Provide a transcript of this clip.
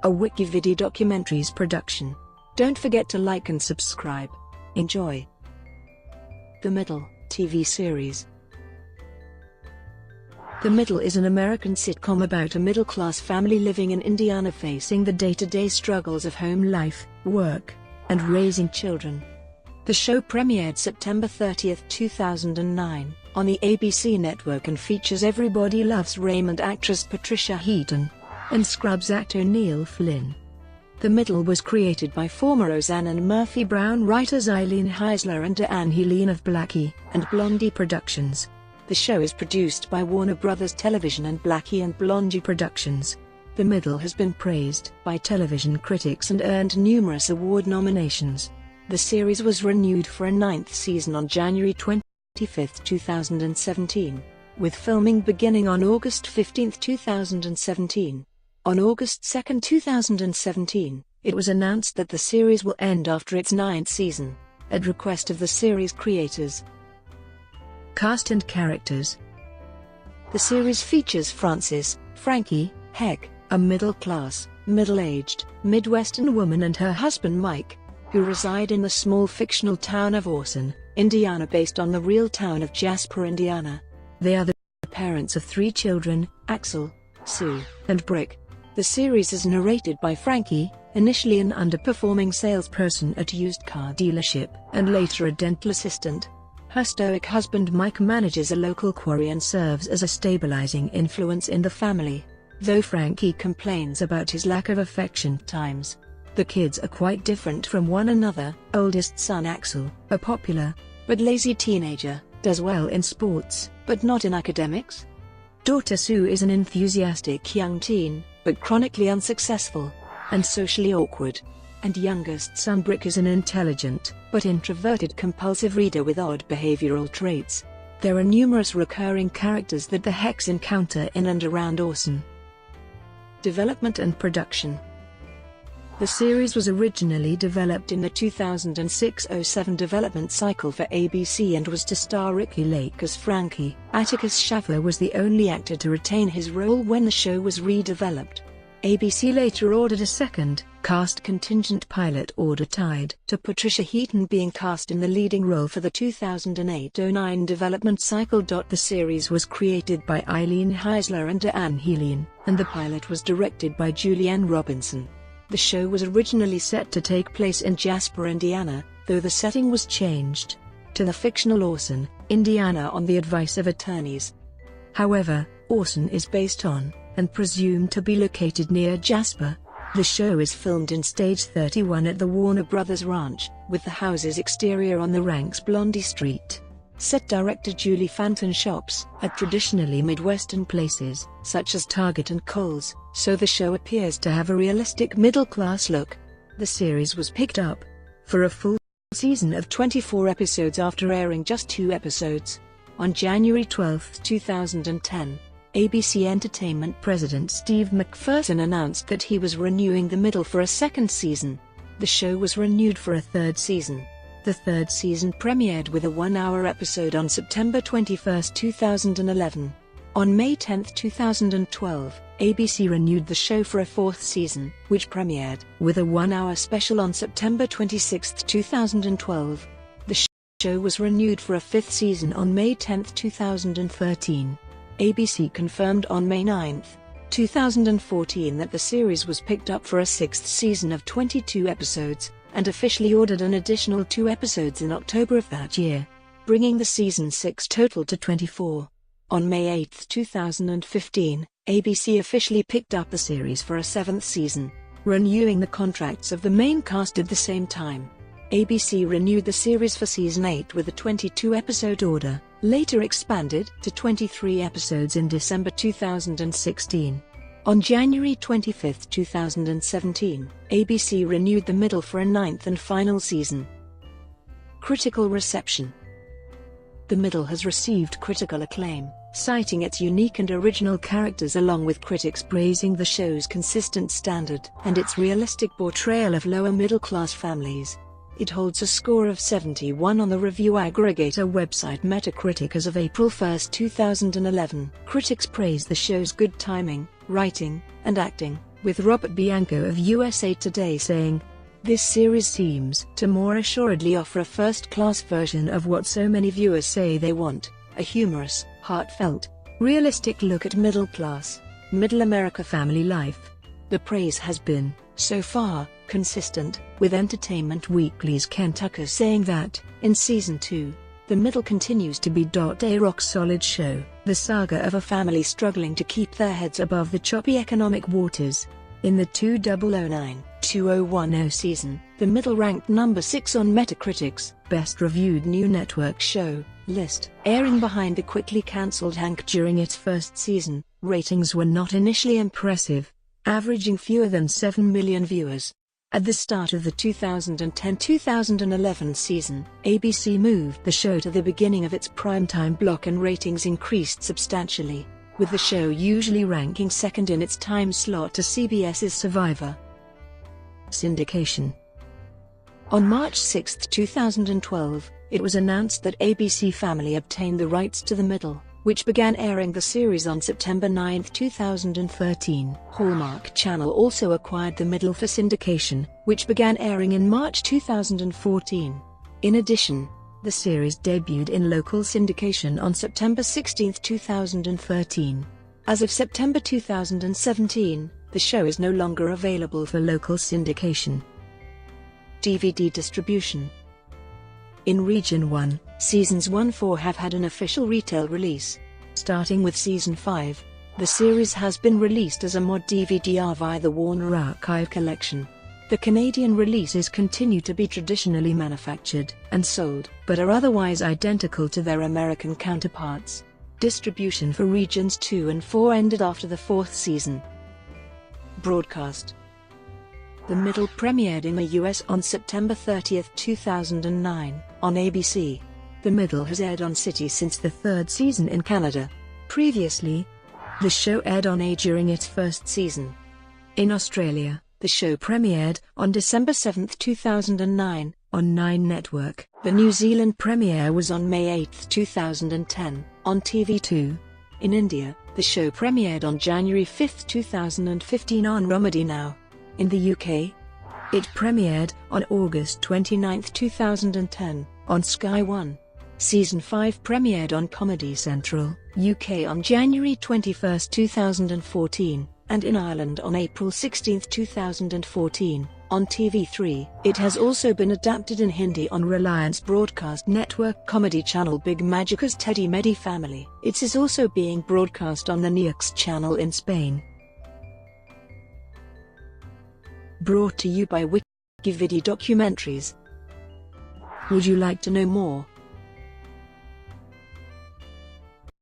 a WikiVidi Documentaries production. Don't forget to like and subscribe. Enjoy. The Middle, TV series. The Middle is an American sitcom about a middle-class family living in Indiana facing the day-to-day struggles of home life, work, and raising children. The show premiered September 30, 2009, on the ABC network and features Everybody Loves Raymond actress Patricia Heaton and Scrubs actor Neil Flynn. The Middle was created by former Roseanne and Murphy Brown writers Eileen Heisler and DeAnn Heline of Blackie and Blondie Productions. The show is produced by Warner Brothers Television and Blackie and Blondie Productions. The Middle has been praised by television critics and earned numerous award nominations. The series was renewed for a 9th season on January 25, 2017, with filming beginning on August 15, 2017. On August 2, 2017, it was announced that the series will end after its 9th season, at request of the series creators. Cast and characters. The series features Frankie Heck, a middle-class, middle-aged, Midwestern woman and her husband Mike, who reside in the small fictional town of Orson, Indiana based on the real town of Jasper, Indiana. They are the parents of 3 children, Axel, Sue, and Brick. The series is narrated by Frankie, initially an underperforming salesperson at a used car dealership, and later a dental assistant. Her stoic husband Mike manages a local quarry and serves as a stabilizing influence in the family, though Frankie complains about his lack of affection at times. The kids are quite different from one another. Oldest son Axel, a popular but lazy teenager, does well in sports, but not in academics. Daughter Sue is an enthusiastic young teen, but chronically unsuccessful and socially awkward. And youngest son Brick is an intelligent, but introverted compulsive reader with odd behavioral traits. There are numerous recurring characters that the Hecks encounter in and around Orson. Development and production. The series was originally developed in the 2006-07 development cycle for ABC and was to star Ricky Lake as Frankie. Atticus Shaffer was the only actor to retain his role when the show was redeveloped. ABC later ordered a second cast contingent pilot order tied to Patricia Heaton being cast in the leading role for the 2008-09 development cycle. The series was created by Eileen Heisler and DeAnn Heline, and the pilot was directed by Julianne Robinson. The show was originally set to take place in Jasper, Indiana, though the setting was changed to the fictional Orson, Indiana on the advice of attorneys. However, Orson is based on and presumed to be located near Jasper. The show is filmed in Stage 31 at the Warner Brothers Ranch, with the house's exterior on the Ranks Blondie Street. Set director Julie Fanton shops at traditionally Midwestern places, such as Target and Kohl's, so the show appears to have a realistic middle-class look. The series was picked up for a full season of 24 episodes after airing just 2 episodes. On January 12, 2010, ABC Entertainment president Steve McPherson announced that he was renewing The Middle for a 2nd season. The show was renewed for a 3rd season. The 3rd season premiered with a 1-hour episode on September 21, 2011. On May 10, 2012, ABC renewed the show for a 4th season, which premiered with a 1-hour special on September 26, 2012. The show was renewed for a 5th season on May 10, 2013. ABC confirmed on May 9, 2014 that the series was picked up for a 6th season of 22 episodes, and officially ordered an additional 2 episodes in October of that year, bringing the season 6 total to 24. On May 8, 2015, ABC officially picked up the series for a 7th season, renewing the contracts of the main cast at the same time. ABC renewed the series for season 8 with a 22-episode order, later expanded to 23 episodes in December 2016. On January 25, 2017, ABC renewed The Middle for a 9th and final season. Critical reception. The Middle has received critical acclaim, citing its unique and original characters along with critics praising the show's consistent standard and its realistic portrayal of lower middle-class families. It holds a score of 71 on the review aggregator website Metacritic as of April 1, 2011. Critics praise the show's good timing, writing, and acting, with Robert Bianco of USA Today saying, "This series seems to more assuredly offer a first-class version of what so many viewers say they want, a humorous, heartfelt, realistic look at middle-class, middle America family life." The praise has been, so far, consistent, with Entertainment Weekly's Ken Tucker saying that, in Season 2, the middle continues to be a rock-solid show, the saga of a family struggling to keep their heads above the choppy economic waters. In the 2009-2010 season, the middle ranked number 6 on Metacritic's Best Reviewed New Network Show list. Airing behind the quickly cancelled Hank during its first season, ratings were not initially impressive, averaging fewer than 7 million viewers. At the start of the 2010-2011 season, ABC moved the show to the beginning of its primetime block and ratings increased substantially, with the show usually ranking second in its time slot to CBS's Survivor. Syndication. On March 6, 2012, it was announced that ABC Family obtained the rights to The Middle, which began airing the series on September 9, 2013. Hallmark Channel also acquired The Middle for syndication, which began airing in March 2014. In addition, the series debuted in local syndication on September 16, 2013. As of September 2017, the show is no longer available for local syndication. DVD distribution. In Region 1, Seasons 1-4 have had an official retail release. Starting with Season 5, the series has been released as a mod DVD via the Warner Archive Collection. The Canadian releases continue to be traditionally manufactured and sold, but are otherwise identical to their American counterparts. Distribution for Regions 2 and 4 ended after the 4th season. Broadcast. The Middle premiered in the US on September 30, 2009, on ABC. The Middle has aired on City since the 3rd season in Canada. Previously, the show aired on A during its first season. In Australia, the show premiered on December 7, 2009, on 9 Network. The New Zealand premiere was on May 8, 2010, on TV2. In India, the show premiered on January 5, 2015 on Comedy Now. In the UK, it premiered on August 29, 2010, on Sky One. Season 5 premiered on Comedy Central, UK on January 21, 2014, and in Ireland on April 16, 2014, on TV3. It has also been adapted in Hindi on Reliance Broadcast Network comedy channel Big Magica's Teddy Meddy Family. It is also being broadcast on the Neix channel in Spain. Brought to you by WikiVidi Documentaries. Would you like to know more?